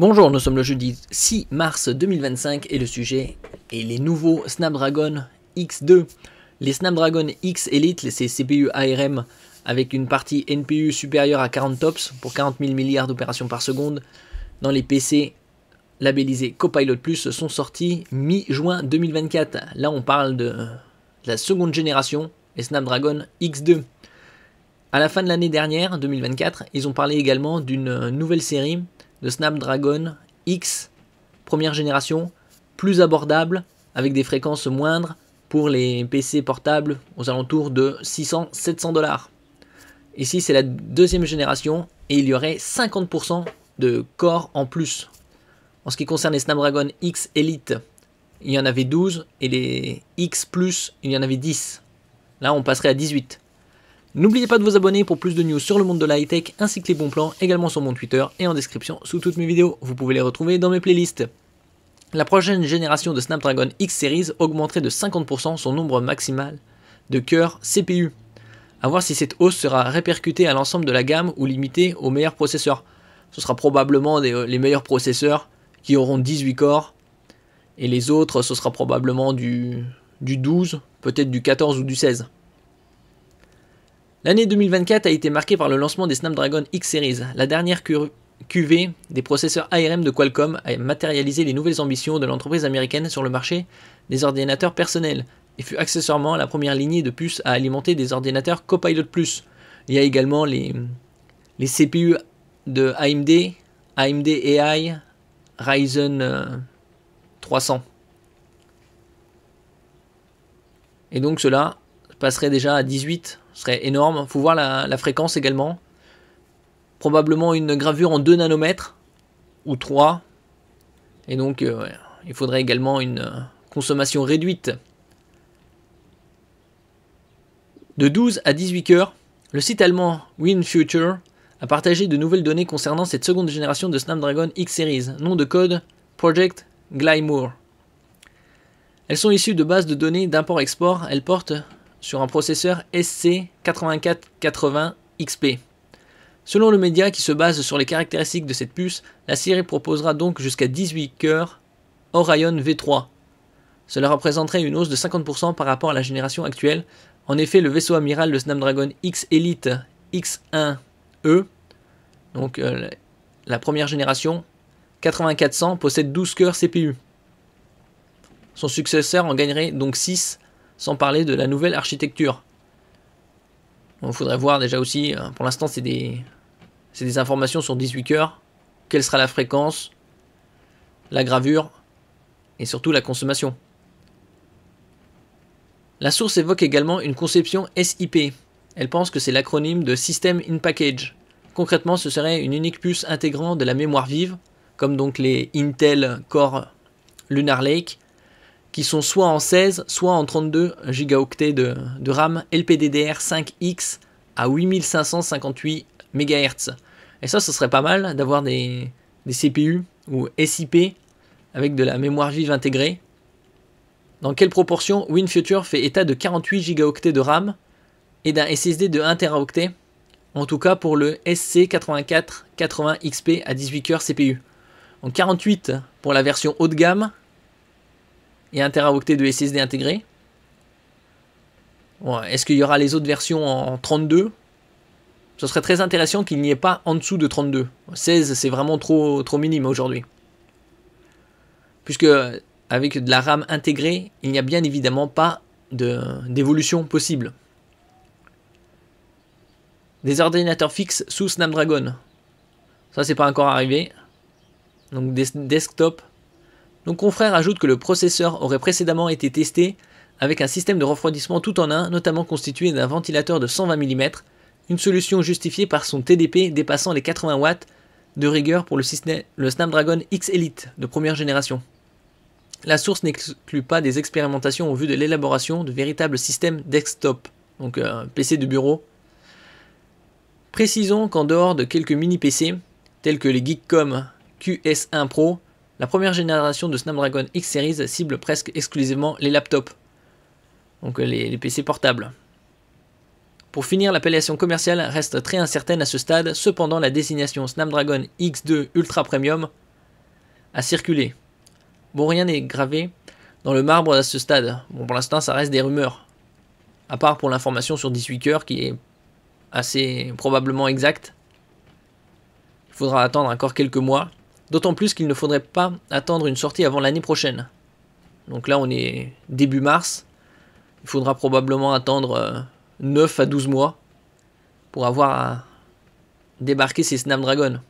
Bonjour, nous sommes le jeudi 6 mars 2025 et le sujet est les nouveaux Snapdragon X2. Les Snapdragon X Elite, c'est CPU ARM avec une partie NPU supérieure à 40 TOPS pour 40 000 milliards d'opérations par seconde. Dans les PC labellisés Copilot+, sont sortis mi-juin 2024. Là, on parle de la seconde génération, les Snapdragon X2. À la fin de l'année dernière, 2024, ils ont parlé également d'une nouvelle série de Snapdragon X, première génération, plus abordable, avec des fréquences moindres pour les PC portables aux alentours de 600-700 $. Ici, c'est la deuxième génération et il y aurait 50% de corps en plus. En ce qui concerne les Snapdragon X Elite, il y en avait 12 et les X Plus, il y en avait 10. Là, on passerait à 18. N'oubliez pas de vous abonner pour plus de news sur le monde de la high-tech ainsi que les bons plans, également sur mon Twitter et en description sous toutes mes vidéos. Vous pouvez les retrouver dans mes playlists. La prochaine génération de Snapdragon X Series augmenterait de 50% son nombre maximal de cœurs CPU. A voir si cette hausse sera répercutée à l'ensemble de la gamme ou limitée aux meilleurs processeurs. Ce sera probablement les meilleurs processeurs qui auront 18 corps et les autres ce sera probablement du 12, peut-être du 14 ou du 16. L'année 2024 a été marquée par le lancement des Snapdragon X Series. La dernière QV des processeurs ARM de Qualcomm a matérialisé les nouvelles ambitions de l'entreprise américaine sur le marché des ordinateurs personnels et fut accessoirement la première lignée de puces à alimenter des ordinateurs Copilot+. Il y a également les CPU de AMD, AMD AI, Ryzen 300. Et donc cela passerait déjà à 18, ce serait énorme. Il faut voir la fréquence également. Probablement une gravure en 2 nanomètres ou 3. Et donc il faudrait également une consommation réduite. De 12 à 18 cœurs, le site allemand WinFuture a partagé de nouvelles données concernant cette seconde génération de Snapdragon X Series, nom de code Project Glamour. Elles sont issues de bases de données d'import-export. Elles portent sur un processeur SC8480XP. Selon le média qui se base sur les caractéristiques de cette puce, la série proposera donc jusqu'à 18 cœurs Orion V3. Cela représenterait une hausse de 50% par rapport à la génération actuelle. En effet, le vaisseau amiral de Snapdragon X Elite X1E, donc la première génération, 8400, possède 12 cœurs CPU. Son successeur en gagnerait donc 6, sans parler de la nouvelle architecture. Il faudrait voir déjà aussi, pour l'instant c'est des informations sur 18 cœurs, quelle sera la fréquence, la gravure et surtout la consommation. La source évoque également une conception SIP. Elle pense que c'est l'acronyme de System in Package. Concrètement, ce serait une unique puce intégrant de la mémoire vive, comme donc les Intel Core Lunar Lake, qui sont soit en 16, soit en 32 gigaoctets de RAM LPDDR5X à 8558 MHz. Et ça, ce serait pas mal d'avoir des CPU ou SIP avec de la mémoire vive intégrée. Dans quelle proportion? WinFuture fait état de 48 gigaoctets de RAM et d'un SSD de 1 Teraoctet, en tout cas pour le SC8480XP à 18 cœurs CPU. Donc 48 pour la version haut de gamme et 1 Teraoctet de SSD intégré. Bon, est-ce qu'il y aura les autres versions en 32? Ce serait très intéressant qu'il n'y ait pas en dessous de 32. 16, c'est vraiment trop minime aujourd'hui. Puisque avec de la RAM intégrée, il n'y a bien évidemment pas d'évolution possible. Des ordinateurs fixes sous Snapdragon. Ça, c'est pas encore arrivé. Donc des desktops. Nos confrères ajoutent que le processeur aurait précédemment été testé avec un système de refroidissement tout en un, notamment constitué d'un ventilateur de 120 mm, une solution justifiée par son TDP dépassant les 80 watts de rigueur pour le Snapdragon X Elite de première génération. La source n'exclut pas des expérimentations au vu de l'élaboration de véritables systèmes desktop, donc PC de bureau. Précisons qu'en dehors de quelques mini-PC, tels que les Geekcom QS1 Pro, la première génération de Snapdragon X Series cible presque exclusivement les laptops, donc les PC portables. Pour finir, l'appellation commerciale reste très incertaine à ce stade, cependant la désignation Snapdragon X2 Ultra Premium à circuler. Bon, rien n'est gravé dans le marbre à ce stade. Bon, pour l'instant, ça reste des rumeurs. À part pour l'information sur 18 cœurs qui est assez probablement exacte. Il faudra attendre encore quelques mois. D'autant plus qu'il ne faudrait pas attendre une sortie avant l'année prochaine. Donc là, on est début mars. Il faudra probablement attendre 9 à 12 mois pour avoir débarqué ces Snapdragon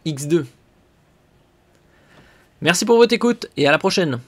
X2. Merci pour votre écoute et à la prochaine.